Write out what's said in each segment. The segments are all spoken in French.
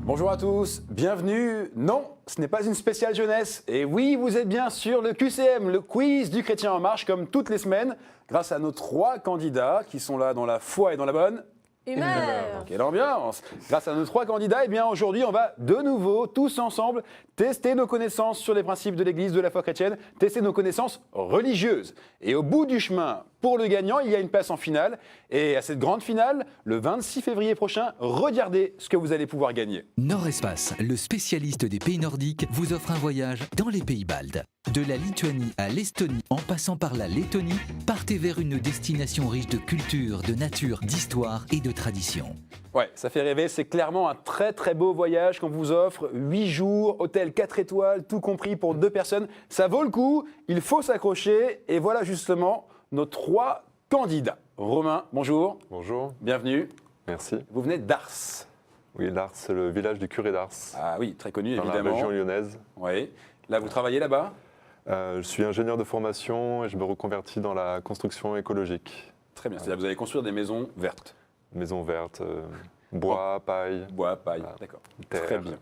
Bonjour à tous, bienvenue. Non, ce n'est pas une spéciale jeunesse. Et oui, vous êtes bien sur le QCM, le quiz du Chrétien en marche, comme toutes les semaines, grâce à nos 3 candidats qui sont là dans la foi et dans la bonne Humeur. Quelle ambiance! Grâce à nos 3 candidats, eh bien aujourd'hui, on va de nouveau, tous ensemble, tester nos connaissances sur les principes de l'Église, de la foi chrétienne, tester nos connaissances religieuses. Et au bout du chemin, pour le gagnant, il y a une place en finale. Et à cette grande finale, le 26 février prochain, regardez ce que vous allez pouvoir gagner. Nord-Espace, le spécialiste des pays nordiques, vous offre un voyage dans les pays baltes. De la Lituanie à l'Estonie, en passant par la Lettonie, partez vers une destination riche de culture, de nature, d'histoire et de tradition. Ouais, ça fait rêver, c'est clairement un très très beau voyage qu'on vous offre. 8 jours, hôtel 4 étoiles, tout compris pour 2 personnes. Ça vaut le coup, il faut s'accrocher. Et voilà justement nos 3 candidats. Romain, bonjour. Bonjour. Bienvenue. Merci. Vous venez d'Ars. Oui, l'Ars, c'est le village du curé d'Ars, Ah oui, très connu dans évidemment. la région lyonnaise. Oui. Là, vous travaillez là-bas? Je suis ingénieur de formation et je me reconvertis dans la construction écologique. Très bien, c'est-à-dire que vous allez construire des maisons vertes. Maison verte, bois, paille, Bois, paille, Voilà. d'accord. terre. Très bien.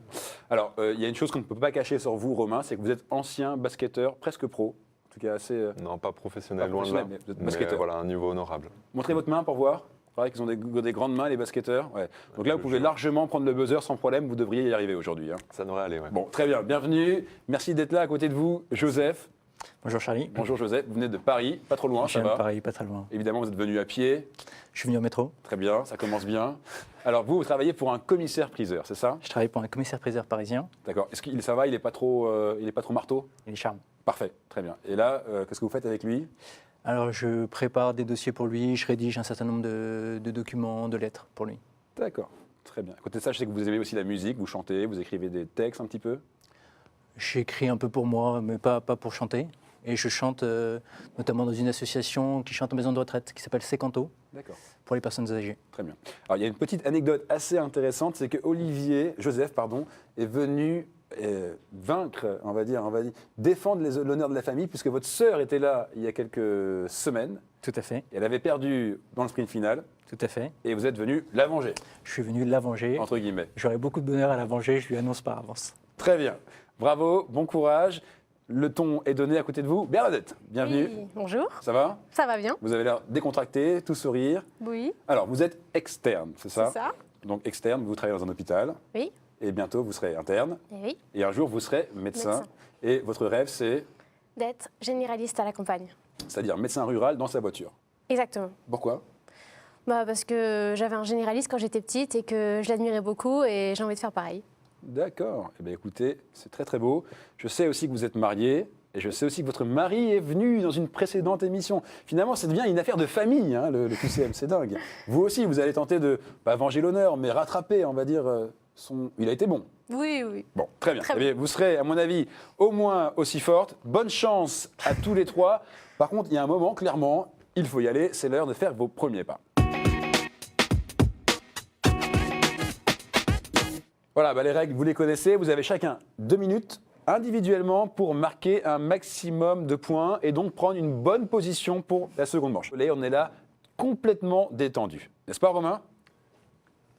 Alors, il y a une chose qu'on ne peut pas cacher sur vous, Romain, c'est que vous êtes ancien basketteur, presque pro. En tout cas, assez... Non, pas professionnel, Pas loin de professionnel, là. mais vous êtes basketteur. Voilà, un niveau honorable. Montrez votre main pour voir. C'est vrai qu'ils ont des grandes mains, les basketteurs. Ouais. Donc là, vous pouvez largement prendre le buzzer sans problème. Vous devriez y arriver aujourd'hui. Hein. Ça devrait aller, ouais. Bon, très bien. Bienvenue. Merci d'être là à côté de vous, Joseph. Bonjour Charlie. Bonjour Joseph. Vous venez de Paris, pas trop loin, Je ça viens de va. Paris, pas très loin. Évidemment, vous êtes venu à pied. Je suis venu au métro. Très bien, ça commence bien. Alors, vous travaillez pour un commissaire-priseur, c'est ça? Je travaille pour un commissaire-priseur parisien. D'accord. Est-ce qu'il ça va? Il n'est pas trop marteau? Il est charme. Parfait, très bien. Et là, qu'est-ce que vous faites avec lui? Alors je prépare des dossiers pour lui, je rédige un certain nombre de documents, de lettres pour lui. D'accord, très bien. À côté de ça, je sais que vous aimez aussi la musique, vous chantez, vous écrivez des textes un petit peu. J'écris un peu pour moi, mais pas pour chanter. Et je chante notamment dans une association qui chante en maison de retraite, qui s'appelle Secanto, D'accord. pour les personnes âgées. Très bien. Alors, il y a une petite anecdote assez intéressante, c'est que Joseph, est venu vaincre, on va dire, défendre l'honneur de la famille, puisque votre sœur était là il y a quelques semaines. Tout à fait, Elle avait perdu dans le sprint final, tout à fait. et vous êtes venu la venger, Je suis venu la venger. entre guillemets. J'aurai beaucoup de bonheur à la venger, je lui annonce par avance. Très bien. Bravo, bon courage. Le ton est donné à côté de vous. Bernadette, bienvenue. Oui, bonjour, Ça va? ça va bien? Vous avez l'air décontracté, tout sourire. Oui, Alors, vous êtes externe, c'est ça? c'est ça. Donc, externe, vous travaillez dans un hôpital. Oui, Et bientôt, vous serez interne. et oui. Et un jour, vous serez médecin. Médecin. Et votre rêve, c'est, D'être généraliste à la campagne. c'est-à-dire médecin rural dans sa voiture. Exactement. Pourquoi? Parce que j'avais un généraliste quand j'étais petite et que je l'admirais beaucoup et j'ai envie de faire pareil. D'accord. Eh bien, écoutez, c'est très très beau. Je sais aussi que vous êtes marié. Et je sais aussi que votre mari est venu dans une précédente émission. Finalement, ça devient une affaire de famille, hein, le QCM, c'est dingue. Vous aussi, vous allez tenter de, pas venger l'honneur, mais rattraper, on va dire, son... Il a été bon. Oui, oui. Bon, très bien. Très Eh bien, vous serez, à mon avis, au moins aussi forte. Bonne chance à tous les 3. Par contre, il y a un moment, clairement, il faut y aller. C'est l'heure de faire vos premiers pas. Voilà, les règles, vous les connaissez. Vous avez chacun 2 minutes individuellement pour marquer un maximum de points et donc prendre une bonne position pour la seconde manche. Là, on est là complètement détendu. N'est-ce pas, Romain?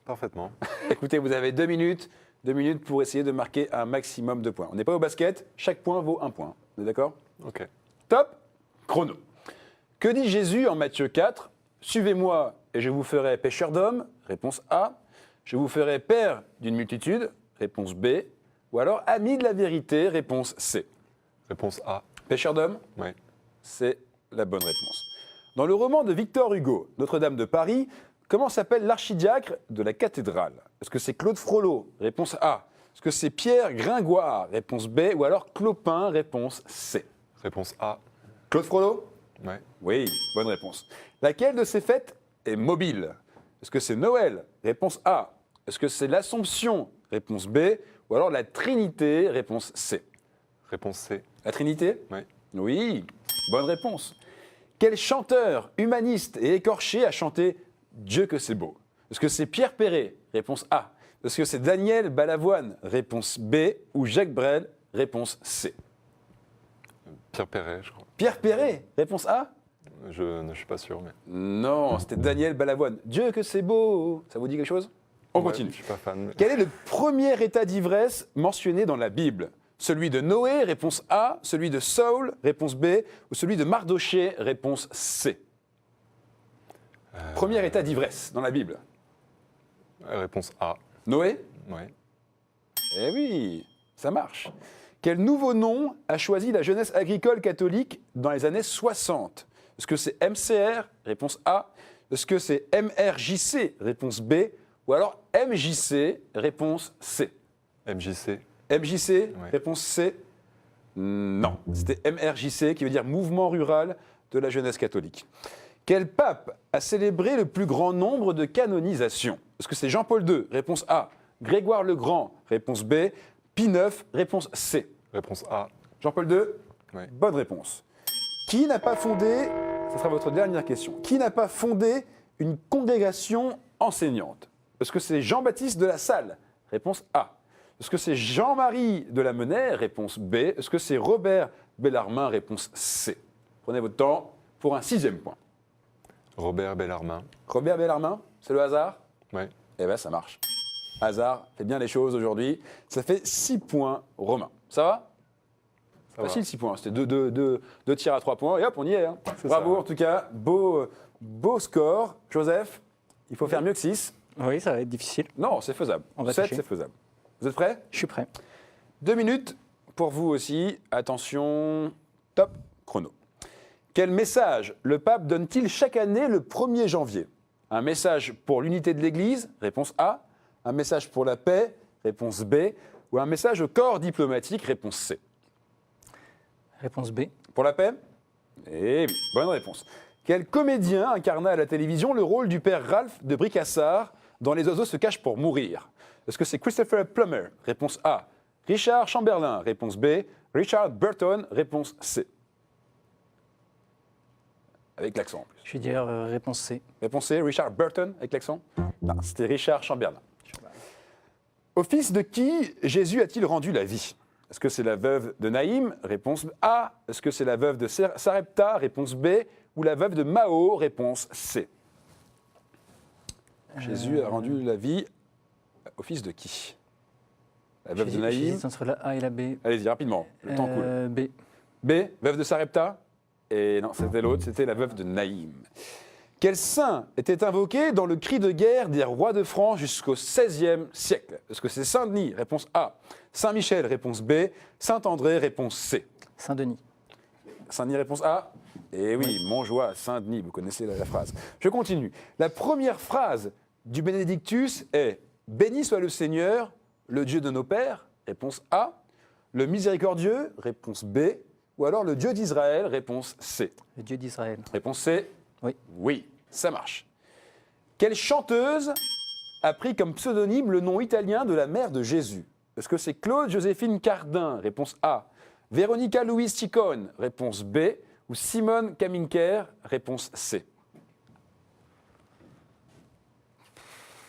Parfaitement. Écoutez, vous avez 2 minutes. 2 minutes pour essayer de marquer un maximum de points. On n'est pas au basket, chaque point vaut 1 point. On est d'accord? Ok. Top. Chrono. Que dit Jésus en Matthieu 4? Suivez-moi et je vous ferai pêcheur d'hommes. Réponse A. Je vous ferai père d'une multitude. Réponse B. Ou alors ami de la vérité. Réponse C. Réponse A. Pêcheur d'hommes, Oui. c'est la bonne réponse. Dans le roman de Victor Hugo, Notre-Dame de Paris, comment s'appelle l'archidiacre de la cathédrale? Est-ce que c'est Claude Frollo? Réponse A. Est-ce que c'est Pierre Gringoire? Réponse B. Ou alors Clopin? Réponse C. Réponse A. Claude Frollo? Ouais. Oui, bonne réponse. Laquelle de ces fêtes est mobile? Est-ce que c'est Noël? Réponse A. Est-ce que c'est l'Assomption? Réponse B. Ou alors la Trinité? Réponse C. Réponse C. La Trinité? Oui. Oui, bonne réponse. Quel chanteur humaniste et écorché a chanté Dieu que c'est beau? Est-ce que c'est Pierre Perret? Réponse A. Est-ce que c'est Daniel Balavoine? Réponse B. Ou Jacques Brel? Réponse C. Pierre Perret, je crois. Pierre Perret? Réponse A? Je ne suis pas sûr, mais... Non, c'était Daniel Balavoine. Dieu que c'est beau! Ça vous dit quelque chose? On Ouais, continue. Je suis pas fan. Quel est le premier état d'ivresse mentionné dans la Bible? Celui de Noé, réponse A. Celui de Saül, réponse B. Ou celui de Mardochée, réponse C. Premier état d'ivresse dans la Bible. Réponse A. Noé? Ouais. Eh oui, ça marche. Quel nouveau nom a choisi la jeunesse agricole catholique dans les années 60? Est-ce que c'est MCR? Réponse A. Est-ce que c'est MRJC? Réponse B. Ou alors MJC? Réponse C. MJC. MJC? Ouais. Réponse C. Non, c'était MRJC qui veut dire Mouvement rural de la jeunesse catholique. Quel pape a célébré le plus grand nombre de canonisations? Est-ce que c'est Jean-Paul II? Réponse A. Grégoire le Grand? Réponse B. Pie IX? Réponse C. Réponse A. Jean-Paul II? Ouais. Bonne réponse. Qui n'a pas fondé, ce sera votre dernière question, qui n'a pas fondé une congrégation enseignante? Est-ce que c'est Jean-Baptiste de La Salle? Réponse A. Est-ce que c'est Jean-Marie de la Menaye? Réponse B. Est-ce que c'est Robert Bellarmin? Réponse C. Prenez votre temps pour un 6e point. Robert Bellarmin. Robert Bellarmin, c'est le hasard? Ouais. Eh bien, ça marche. Hasard, fait bien les choses aujourd'hui. Ça fait 6 points Romain. Ça va? Ça va. Facile, 6 points. C'était deux tirs à 3 points. Et hop, on y est. Hein. C'est Bravo, ça. en tout cas. Beau score. Joseph, il faut faire mieux que 6. Oui, ça va être difficile. Non, c'est faisable. On va 7, tâcher. c'est faisable. Vous êtes prêts? Je suis prêt. 2 minutes pour vous aussi. Attention, top chrono. Quel message le pape donne-t-il chaque année le 1er janvier? Un message pour l'unité de l'Église? Réponse A. Un message pour la paix? Réponse B. Ou un message au corps diplomatique? Réponse C. Réponse B. Pour la paix? Eh oui, bonne réponse. Quel comédien incarna à la télévision le rôle du père Ralph de Bricassard dans Les oiseaux se cachent pour mourir? Est-ce que c'est Christopher Plummer? Réponse A. Richard Chamberlain? Réponse B. Richard Burton? Réponse C. Avec l'accent en plus. Je vais dire réponse C. Réponse C, Richard Burton avec l'accent? Non, c'était Richard Chamberlain. Au fils de qui Jésus a-t-il rendu la vie? Est-ce que c'est la veuve de Naïm? Réponse A. Est-ce que c'est la veuve de Sarepta? Réponse B. Ou la veuve de Mao? Réponse C. Jésus a rendu la vie au fils de qui? La veuve de Naïm? J'hésite entre la A et la B. Allez-y, rapidement, le temps coule. B. B, veuve de Sarepta? Et non, c'était l'autre, c'était la veuve de Naïm. Quel saint était invoqué dans le cri de guerre des rois de France jusqu'au XVIe siècle? Est-ce que c'est Saint-Denis? Réponse A. Saint-Michel? Réponse B. Saint-André? Réponse C. Saint-Denis. Saint-Denis? Réponse A. Eh oui, Montjoie, Saint-Denis, vous connaissez la phrase. Je continue. La première phrase du Bénédictus est « Béni soit le Seigneur, le Dieu de nos pères ». Réponse A. Le miséricordieux? Réponse B. Ou alors le Dieu d'Israël? Réponse C. Le Dieu d'Israël. Réponse C. Oui. Oui, ça marche. Quelle chanteuse a pris comme pseudonyme le nom italien de la mère de Jésus? Est-ce que c'est Claude Joséphine Cardin? Réponse A. Véronica Louise Ciccone? Réponse B. Ou Simone Kaminker? Réponse C.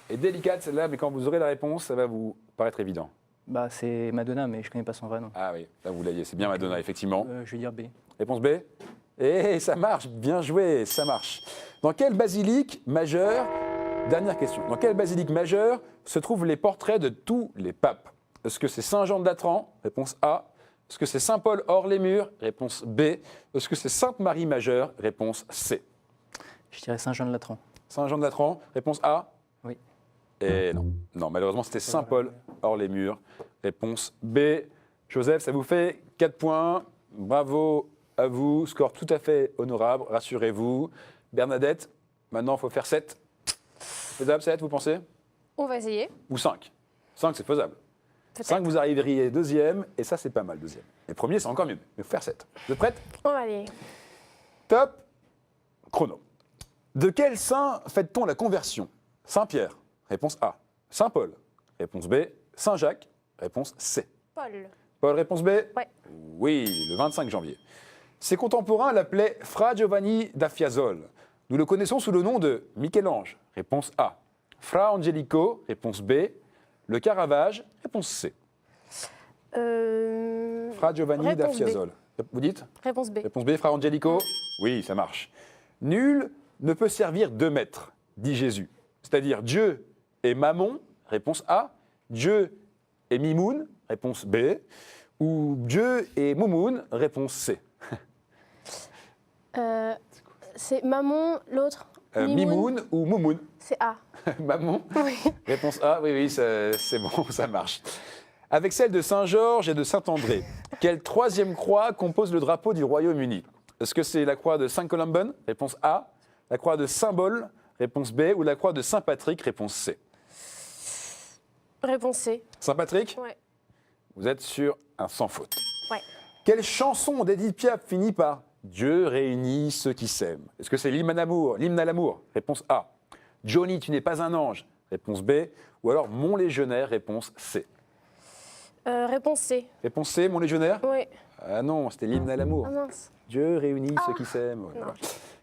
Et délicate celle-là, mais quand vous aurez la réponse, ça va vous paraître évident. Bah, c'est Madonna, mais je connais pas son vrai nom. Ah oui, là vous l'ayez, c'est bien Madonna, effectivement. Je vais dire B. Réponse B. Et ça marche, bien joué, ça marche. Dans quelle basilique majeure, dernière question, dans quelle basilique majeure se trouvent les portraits de tous les papes? Est-ce que c'est Saint-Jean de Latran? Réponse A. Est-ce que c'est Saint-Paul hors les murs? Réponse B. Est-ce que c'est Sainte-Marie majeure? Réponse C. Je dirais Saint-Jean de Latran. Saint-Jean de Latran, réponse A. Oui. Et non, non, malheureusement c'était Saint-Paul hors les murs. Réponse B. Joseph, ça vous fait 4 points. Bravo à vous, score tout à fait honorable, rassurez-vous. Bernadette, maintenant il faut faire 7. Faisable 7, vous pensez? On va essayer. Ou 5? 5 c'est faisable. Peut-être. 5 vous arriveriez deuxième, et ça c'est pas mal deuxième. Et premier c'est encore mieux, mais il faut faire 7. Vous êtes prête? On va aller. Top chrono. De quel saint fête-t-on la conversion? Saint-Pierre, réponse A. Saint-Paul, réponse B. Saint-Jacques, réponse C. Paul. Paul, réponse B? Ouais. Oui, le 25 janvier. Ses contemporains l'appelaient Fra Giovanni da Fiesole. Nous le connaissons sous le nom de Michel-Ange, réponse A. Fra Angelico, réponse B. Le Caravage, réponse C. Fra Giovanni da réponse B. Fiesole. Vous dites? Réponse B. Réponse B, Fra Angelico? Oui, ça marche. Nul ne peut servir deux maîtres, dit Jésus. C'est-à-dire Dieu et Mammon, Réponse A. Dieu et Mimoun, réponse B. Ou Dieu et Moumoun, réponse C. C'est Maman, l'autre. Mimoun ou Moumoun? C'est A. Maman? Oui. Réponse A, oui, c'est bon, ça marche. Avec celle de Saint-Georges et de Saint-André, quelle troisième croix compose le drapeau du Royaume-Uni? Est-ce que c'est la croix de Saint-Columban? Réponse A. La croix de Saint-Bol? Réponse B. Ou la croix de Saint-Patrick? Réponse C. Réponse C. Saint-Patrick? Ouais. Vous êtes sur un sans faute. Ouais. Quelle chanson d'Edith Piaf finit par Dieu réunit ceux qui s'aiment? Est-ce que c'est l'hymne à l'amour? Réponse A. Johnny, tu n'es pas un ange? Réponse B. Ou alors Mon légionnaire? Réponse C. Réponse C. Réponse C, Mon légionnaire? Oui. Ah non, c'était l'hymne à l'amour. Ah mince. Dieu réunit ceux qui s'aiment. Non. Voilà.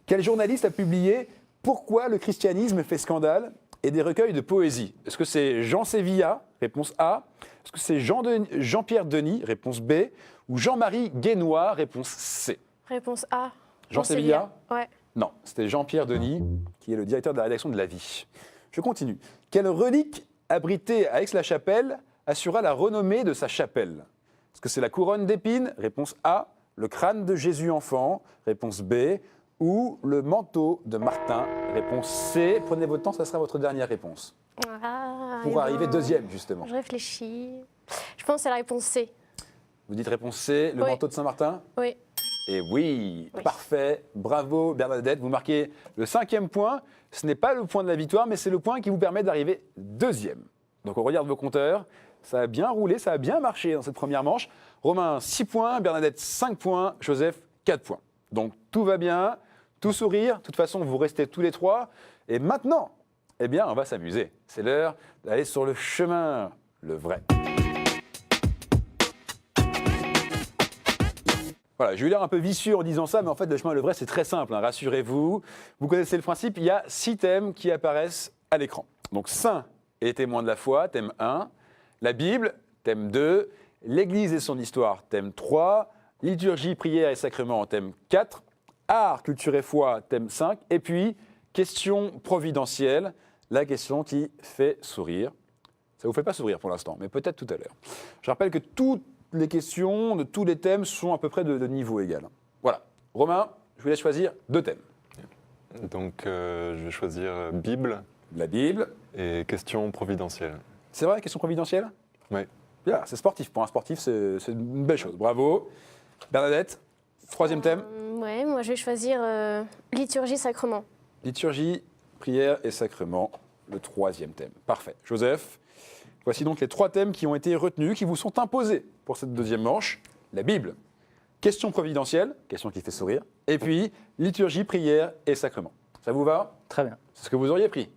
Quel journaliste a publié Pourquoi le christianisme fait scandale et des recueils de poésie? Est-ce que c'est Jean Sévilla? Réponse A. Est-ce que c'est Jean-Pierre Denis? Réponse B. Ou Jean-Marie Guénois? Réponse C. Réponse A. Jean Sévilla? Ouais. Non, c'était Jean-Pierre Denis, qui est le directeur de la rédaction de La Vie. Je continue. Quelle relique abritée à Aix-la-Chapelle assura la renommée de sa chapelle? Est-ce que c'est la couronne d'épines? Réponse A. Le crâne de Jésus enfant? Réponse B. Ou le manteau de Martin? Réponse C. Prenez votre temps, ça sera votre dernière réponse. Ah, Pour arriver deuxième, justement. Je réfléchis. Je pense que c'est la réponse C. Vous dites réponse C, le Oui. manteau de Saint-Martin? Oui. Et oui, Oui. parfait, bravo Bernadette, vous marquez le 5e point. Ce n'est pas le point de la victoire, mais c'est le point qui vous permet d'arriver deuxième. Donc on regarde vos compteurs, ça a bien roulé, ça a bien marché dans cette première manche. Romain, 6 points, Bernadette, 5 points, Joseph, 4 points. Donc tout va bien, tout sourire, de toute façon vous restez tous les trois. Et maintenant, eh bien on va s'amuser. C'est l'heure d'aller sur le chemin, le vrai. Voilà, j'ai eu l'air un peu vicieux en disant ça, mais en fait, le chemin le vrai, c'est très simple, hein, rassurez-vous. Vous connaissez le principe, il y a 6 thèmes qui apparaissent à l'écran. Donc, Saint et témoin de la foi, thème 1. La Bible, thème 2. L'Église et son histoire, thème 3. Liturgie, prière et sacrement, thème 4. Art, culture et foi, thème 5. Et puis, question providentielle, la question qui fait sourire. Ça ne vous fait pas sourire pour l'instant, mais peut-être tout à l'heure. Je rappelle que toutes les questions de tous les thèmes sont à peu près de niveau égal. Voilà. Romain, je vous laisse choisir 2 thèmes. Donc, je vais choisir Bible La Bible. et question providentielle. C'est vrai, question providentielle? Oui. Bien, c'est sportif. Pour un sportif, c'est une belle chose. Bravo. Bernadette, 3e thème. Ouais, moi je vais choisir liturgie, sacrement. Liturgie, prière et sacrement, le 3e thème. Parfait. Joseph, voici donc les 3 thèmes qui ont été retenus, qui vous sont imposés pour cette 2e manche. La Bible, question providentielle, question qui fait sourire, et puis liturgie, prière et sacrement. Ça vous va? Très bien. C'est ce que vous auriez pris?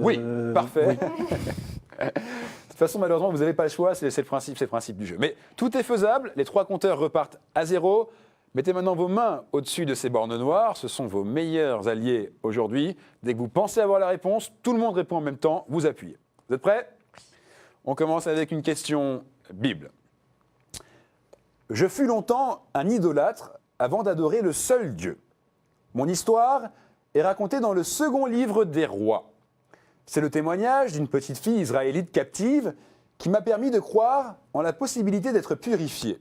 Oui, parfait. De toute façon, malheureusement, vous n'avez pas le choix, c'est le principe du jeu. Mais tout est faisable, les 3 compteurs repartent à 0. Mettez maintenant vos mains au-dessus de ces bornes noires, ce sont vos meilleurs alliés aujourd'hui. Dès que vous pensez avoir la réponse, tout le monde répond en même temps, vous appuyez. Vous êtes prêts? On commence avec une question Bible. Je fus longtemps un idolâtre avant d'adorer le seul Dieu. Mon histoire est racontée dans le 2e livre des rois. C'est le témoignage d'une petite fille israélite captive qui m'a permis de croire en la possibilité d'être purifiée.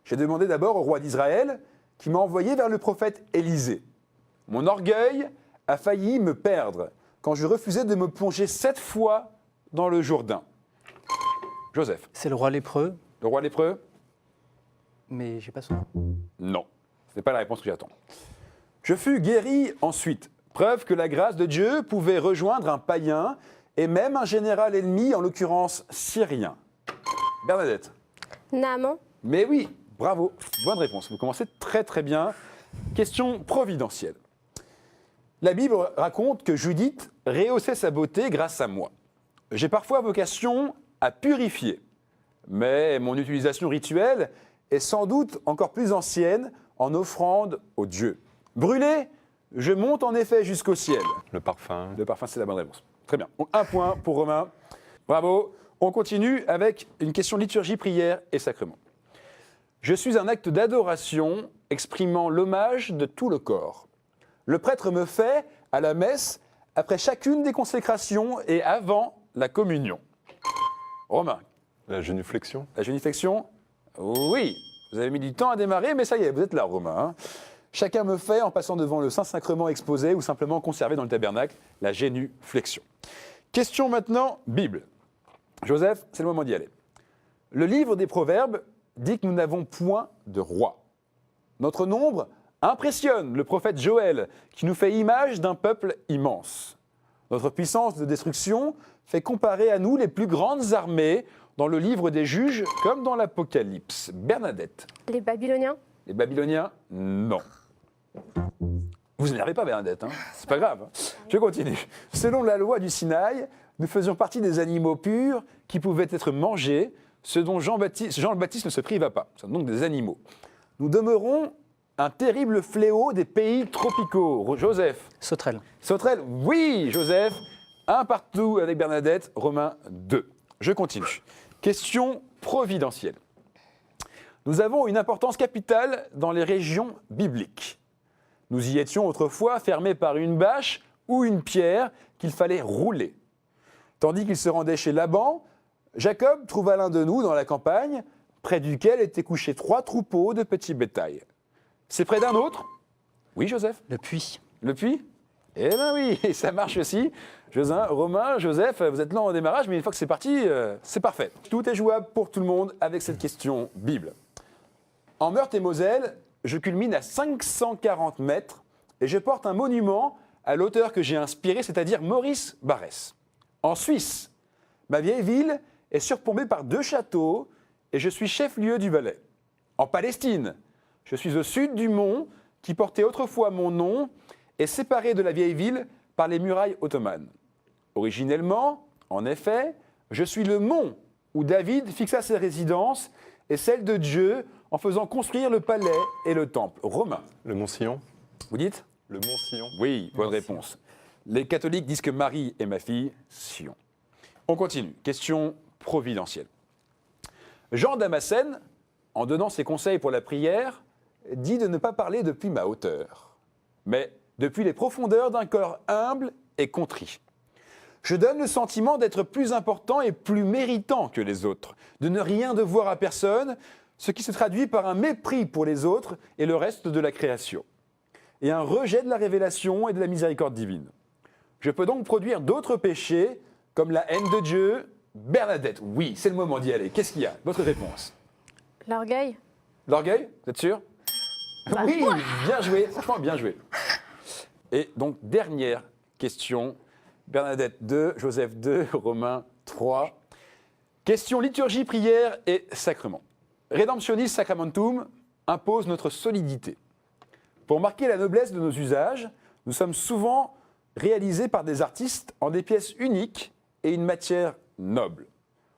J'ai demandé d'abord au roi d'Israël qui m'a envoyé vers le prophète Élisée. Mon orgueil a failli me perdre quand je refusais de me plonger 7 fois dans le Jourdain. Joseph, C'est le roi lépreux, le roi lépreux? mais j'ai pas son nom. Non, ce n'est pas la réponse que j'attends. Je fus guéri ensuite, preuve que la grâce de Dieu pouvait rejoindre un païen et même un général ennemi, en l'occurrence syrien. Bernadette. Naaman. Mais oui, bravo, bonne réponse. Vous commencez très très bien. Question providentielle. La Bible raconte que Judith rehaussait sa beauté grâce à moi. J'ai parfois vocation à purifier, mais mon utilisation rituelle est sans doute encore plus ancienne en offrande aux dieux. Brûlé, je monte en effet jusqu'au ciel. Le parfum. Le parfum, c'est la bonne réponse. Très bien. Donc, 1 point pour Romain. Bravo. On continue avec une question liturgie, prière et sacrement. Je suis un acte d'adoration exprimant l'hommage de tout le corps. Le prêtre me fait, à la messe, après chacune des consécrations et avant la communion. Romain, La génuflexion. la génuflexion? Oui. Vous avez mis du temps à démarrer, mais ça y est, vous êtes là, Romain. Hein. Chacun me fait en passant devant le Saint-Sacrement exposé ou simplement conservé dans le tabernacle, la génuflexion. Question maintenant, Bible. Joseph, c'est le moment d'y aller. Le livre des Proverbes dit que nous n'avons point de roi. Notre nombre impressionne le prophète Joël, qui nous fait image d'un peuple immense. Notre puissance de destruction fait comparer à nous les plus grandes armées dans le livre des Juges comme dans l'Apocalypse. Bernadette. Les Babyloniens? Les Babyloniens, non. Vous n'énervez pas, Bernadette, hein, c'est pas grave. Je continue. Selon la loi du Sinaï, nous faisions partie des animaux purs qui pouvaient être mangés, ce dont Jean le Baptiste ne se priva pas. Nous sommes donc des animaux. Nous demeurons un terrible fléau des pays tropicaux. Joseph. Sauterelle. Sauterelle, oui, Joseph. Un partout avec Bernadette. Romain, 2. Je continue. Question providentielle. Nous avons une importance capitale dans les régions bibliques. Nous y étions autrefois fermés par une bâche ou une pierre qu'il fallait rouler. Tandis qu'il se rendait chez Laban, Jacob trouva l'un de nous dans la campagne, près duquel étaient couchés 3 troupeaux de petits bétail. C'est près d'un autre? Oui, Joseph? Le puits. Le puits? Eh bien oui, ça marche aussi. Romain, Joseph, vous êtes lent au démarrage, mais une fois que c'est parti, c'est parfait. Tout est jouable pour tout le monde avec cette question Bible. En Meurthe-et-Moselle, je culmine à 540 mètres et je porte un monument à l'auteur que j'ai inspiré, c'est-à-dire Maurice Barrès. En Suisse, ma vieille ville est surplombée par 2 châteaux et je suis chef-lieu du Valais. En Palestine, je suis au sud du mont qui portait autrefois mon nom et séparé de la vieille ville par les murailles ottomanes. Originellement, en effet, je suis le mont où David fixa ses résidences et celle de Dieu en faisant construire le palais et le temple. Romain. Le Mont-Sillon. Vous dites? Le Mont-Sillon. Oui, bonne réponse. Les catholiques disent que Marie est ma fille, Sion. On continue. Question providentielle. Jean Damascène, en donnant ses conseils pour la prière, dit de ne pas parler depuis ma hauteur, mais depuis les profondeurs d'un corps humble et contrit. Je donne le sentiment d'être plus important et plus méritant que les autres, de ne rien devoir à personne, ce qui se traduit par un mépris pour les autres et le reste de la création, et un rejet de la révélation et de la miséricorde divine. Je peux donc produire d'autres péchés, comme la haine de Dieu. Bernadette, oui, c'est le moment d'y aller. Qu'est-ce qu'il y a? Votre réponse? L'orgueil? L'orgueil? Vous êtes sûr? Oui, bien joué, franchement bien joué. Et donc, dernière question. Bernadette 2, Joseph 2, Romain 3. Question liturgie, prière et sacrement. Redemptionis Sacramentum impose notre solidité. Pour marquer la noblesse de nos usages, nous sommes souvent réalisés par des artistes en des pièces uniques et une matière noble.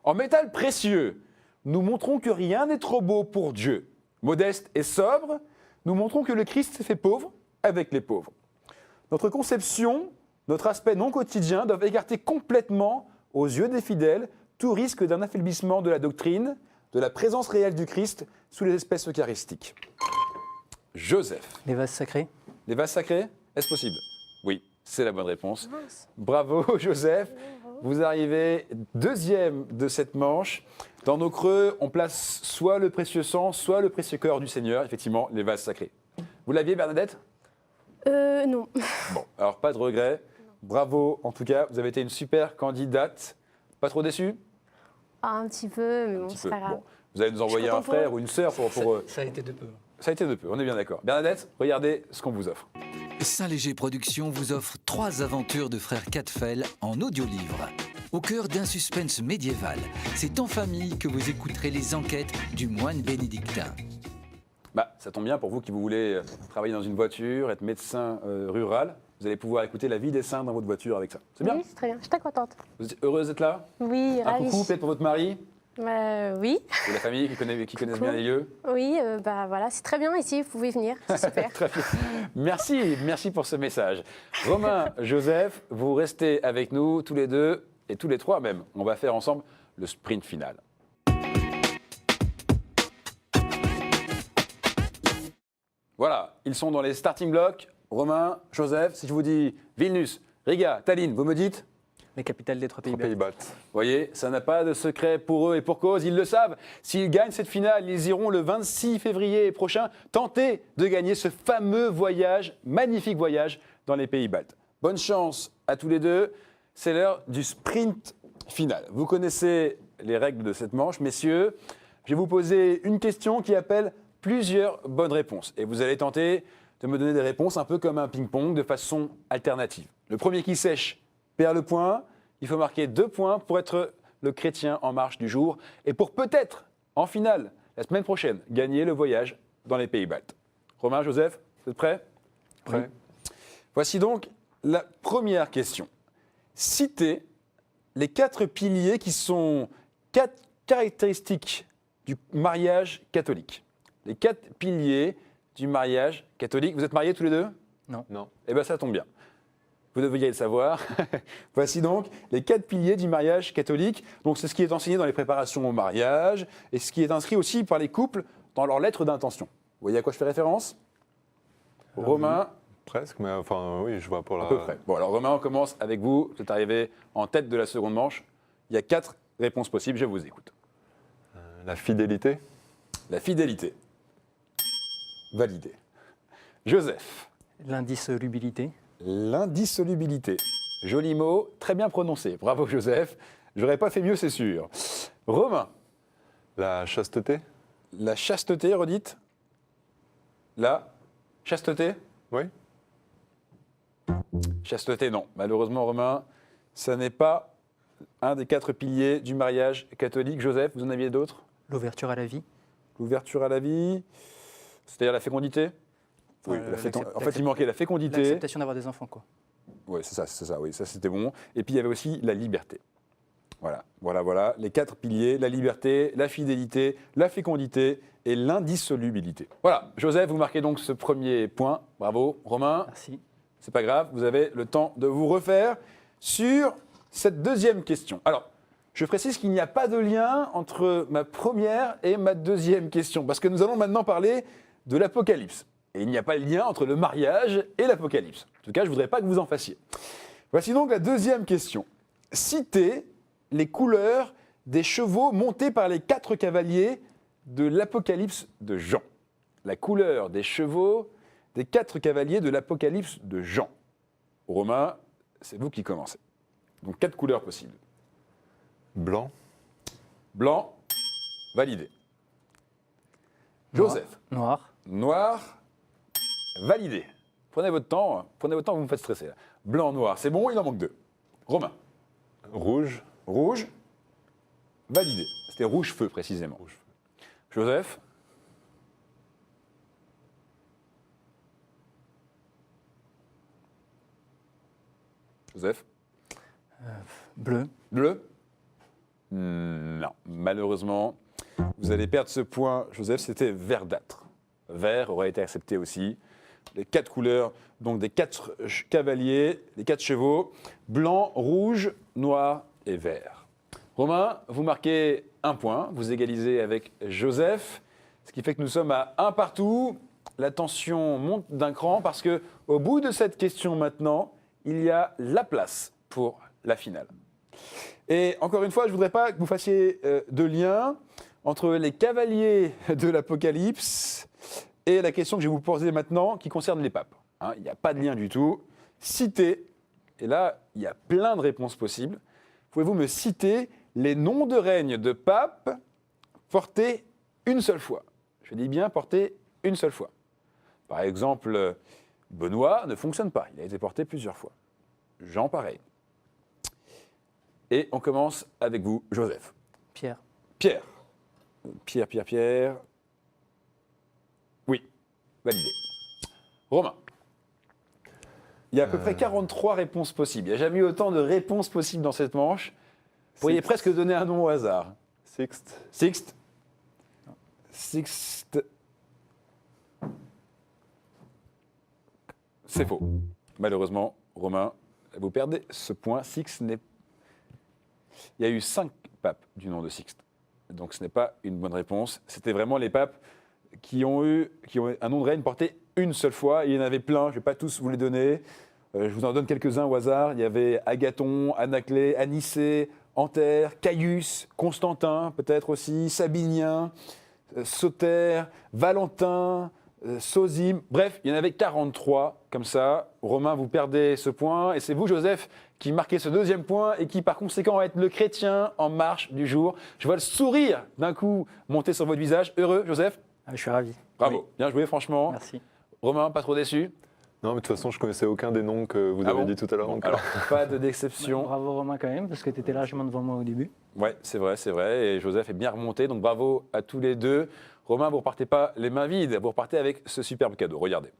En métal précieux, nous montrons que rien n'est trop beau pour Dieu. Modeste et sobre, nous montrons que le Christ s'est fait pauvre avec les pauvres. Notre conception, notre aspect non quotidien doivent écarter complètement, aux yeux des fidèles, tout risque d'un affaiblissement de la doctrine, de la présence réelle du Christ sous les espèces eucharistiques. Joseph. Les vases sacrés. Les vases sacrés, est-ce possible? Oui, c'est la bonne réponse. Bravo, Joseph. Vous arrivez deuxième de cette manche. Dans nos creux, on place soit le précieux sang, soit le précieux corps du Seigneur, effectivement, les vases sacrés. Vous l'aviez, Bernadette? Non. Bon, alors pas de regret. Bravo, en tout cas, vous avez été une super candidate. Pas trop déçu? Un petit peu, mais bon, petit c'est peu. pas grave. Bon, vous allez nous envoyer un contente pour frère eux. ou une sœur pour... Ça a été de peu. Ça a été de peu, on est bien d'accord. Bernadette, regardez ce qu'on vous offre. Saint-Léger Productions vous offre 3 aventures de frères Quatfel en audiolivre. Au cœur d'un suspense médiéval, c'est en famille que vous écouterez les enquêtes du moine bénédictin. Bah, ça tombe bien pour vous qui vous voulez travailler dans une voiture, être médecin rural. Vous allez pouvoir écouter la vie des saints dans votre voiture avec ça. C'est bien? Oui, c'est très bien. Je suis très contente. Vous êtes heureuse d'être là? Oui, Un ravie. coucou peut-être pour votre mari Oui, ou la famille qui connaissent bien les lieux. oui, bah voilà, c'est très bien ici, vous pouvez venir, c'est super. Très bien. Merci pour ce message. Romain, Joseph, vous restez avec nous tous les deux et tous les trois même. On va faire ensemble le sprint final. Voilà, ils sont dans les starting blocks. Romain, Joseph, si je vous dis Vilnius, Riga, Tallinn, vous me dites? Les capitales des trois pays Trois baltes. pays baltes. Vous voyez, ça n'a pas de secret pour eux et pour cause, ils le savent. S'ils gagnent cette finale, ils iront le 26 février prochain tenter de gagner ce fameux voyage, magnifique voyage dans les pays baltes. Bonne chance à tous les deux. C'est l'heure du sprint final. Vous connaissez les règles de cette manche, messieurs. Je vais vous poser une question qui appelle plusieurs bonnes réponses. Et vous allez tenter de me donner des réponses un peu comme un ping-pong de façon alternative. Le premier qui sèche perd le point. Il faut marquer 2 points pour être le chrétien en marche du jour et pour peut-être, en finale, la semaine prochaine, gagner le voyage dans les pays baltes. Romain, Joseph, vous êtes prêts? Prêt. Voici donc la première question. Citez les 4 piliers qui sont 4 caractéristiques du mariage catholique. Les 4 piliers du mariage catholique. Vous êtes mariés tous les deux? Non. Eh bien, ça tombe bien. Vous devriez le savoir. Voici donc les 4 piliers du mariage catholique. Donc, c'est ce qui est enseigné dans les préparations au mariage et ce qui est inscrit aussi par les couples dans leurs lettres d'intention. Vous voyez à quoi je fais référence? Romain, Presque, mais enfin, oui, je vois pour la. à peu près. Bon, alors Romain, on commence avec vous. Vous êtes arrivé en tête de la seconde manche. Il y a 4 réponses possibles. Je vous écoute. La fidélité. La fidélité. Validé. Joseph. L'indissolubilité. L'indissolubilité. Joli mot, très bien prononcé. Bravo Joseph. J'aurais pas fait mieux, c'est sûr. Romain. La chasteté. La chasteté, redite. La chasteté. Oui. Chasteté, non. Malheureusement, Romain, ça n'est pas un des 4 piliers du mariage catholique. Joseph, vous en aviez d'autres? L'ouverture à la vie. L'ouverture à la vie, c'est-à-dire la fécondité. Oui, en fait, il manquait la fécondité. L'acceptation d'avoir des enfants, quoi. Oui, c'est ça, oui, ça c'était bon. Et puis il y avait aussi la liberté. Voilà, les 4 piliers, la liberté, la fidélité, la fécondité et l'indissolubilité. Voilà, Joseph, vous marquez donc ce premier point. Bravo. Romain, Merci. c'est pas grave, vous avez le temps de vous refaire sur cette deuxième question. Alors, je précise qu'il n'y a pas de lien entre ma première et ma deuxième question, parce que nous allons maintenant parler de l'Apocalypse. Et il n'y a pas de lien entre le mariage et l'Apocalypse. En tout cas, je ne voudrais pas que vous en fassiez. Voici donc la deuxième question. Citez les couleurs des chevaux montés par les 4 cavaliers de l'Apocalypse de Jean. La couleur des chevaux des 4 cavaliers de l'Apocalypse de Jean. Romain, c'est vous qui commencez. Donc 4 couleurs possibles. Blanc. Blanc, validé. Joseph, Noir. noir, validé. Prenez votre temps, vous me faites stresser. Là. Blanc, noir, c'est bon, il en manque 2. Romain, Rouge. rouge, validé. C'était rouge feu précisément. Rouge. Joseph, Joseph, Bleu. bleu. Non, malheureusement, vous allez perdre ce point. Joseph, c'était verdâtre. Vert aurait été accepté aussi. Les 4 couleurs, donc des 4 cavaliers, les 4 chevaux, blanc, rouge, noir et vert. Romain, vous marquez 1 point, vous égalisez avec Joseph, ce qui fait que nous sommes à 1 partout. La tension monte d'un cran parce que au bout de cette question maintenant, il y a la place pour la finale. Et encore une fois, je ne voudrais pas que vous fassiez de lien entre les cavaliers de l'Apocalypse et la question que je vais vous poser maintenant qui concerne les papes. Hein, il n'y a pas de lien du tout. Citez, et là, il y a plein de réponses possibles. Pouvez-vous me citer les noms de règne de papes portés une seule fois? Je dis bien portés une seule fois. Par exemple, Benoît ne fonctionne pas. Il a été porté plusieurs fois. Jean, pareil. Et on commence avec vous, Joseph. Pierre. Pierre. Pierre. Oui, validé. Romain. Il y a à peu près 43 réponses possibles. Il n'y a jamais eu autant de réponses possibles dans cette manche. Vous pourriez Sixte. presque donner un nom au hasard. Sixte. Sixte. Sixte. C'est faux. Malheureusement, Romain, vous perdez ce point. Sixte n'est. Il y a eu 5 papes du nom de Sixte. Donc ce n'est pas une bonne réponse. C'était vraiment les papes qui ont un nom de règne porté une seule fois. Il y en avait plein, je ne vais pas tous vous les donner. Je vous en donne quelques-uns au hasard. Il y avait Agathon, Anaclée, Anicée, Anter, Caius, Constantin, peut-être aussi, Sabinien, Sauter, Valentin, Sosime. Bref, il y en avait 43 comme ça. Romain, vous perdez ce point. Et c'est vous, Joseph, qui marquez ce deuxième point et qui, par conséquent, va être le chrétien en marche du jour. Je vois le sourire d'un coup monter sur votre visage. Heureux, Joseph? Je suis ravi. Bravo. Oui. Bien joué, franchement. Merci. Romain, pas trop déçu? Non, mais de toute façon, je connaissais aucun des noms que vous Ah avez bon dit tout à l'heure. Bon, donc, alors, pas de déception. Bravo Romain quand même, parce que tu étais largement devant moi au début. Ouais, c'est vrai, c'est vrai. Et Joseph est bien remonté, donc bravo à tous les deux. Romain, vous repartez pas les mains vides, vous repartez avec ce superbe cadeau. Regardez.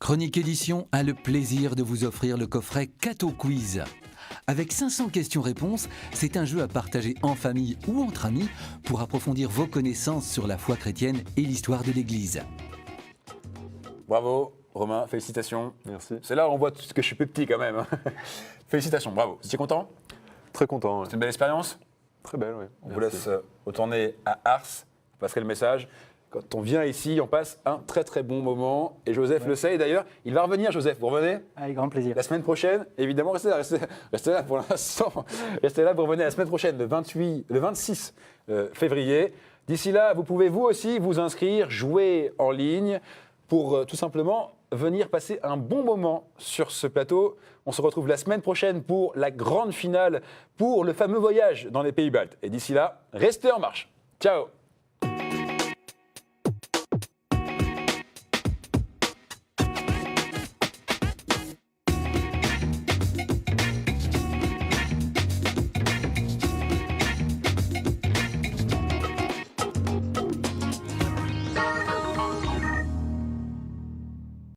Chronique Édition a le plaisir de vous offrir le coffret Cato Quiz. Avec 500 questions-réponses, c'est un jeu à partager en famille ou entre amis pour approfondir vos connaissances sur la foi chrétienne et l'histoire de l'Église. Bravo, Romain, félicitations. Merci. C'est là où on voit que je suis plus petit quand même. Félicitations, bravo. Vous étiez content? Très content. Ouais. C'est une belle expérience? Très belle, oui. On vous laisse retourner à Ars, vous passerez le message. Quand on vient ici, on passe un très très bon moment. Et Joseph le sait, et d'ailleurs, il va revenir, Joseph. Vous revenez Avec grand plaisir. la semaine prochaine. Évidemment, restez là pour l'instant. Restez là, vous revenez la semaine prochaine, le 26 février. D'ici là, vous pouvez vous aussi vous inscrire, jouer en ligne pour tout simplement venir passer un bon moment sur ce plateau. On se retrouve la semaine prochaine pour la grande finale, pour le fameux voyage dans les pays baltes. Et d'ici là, restez en marche. Ciao!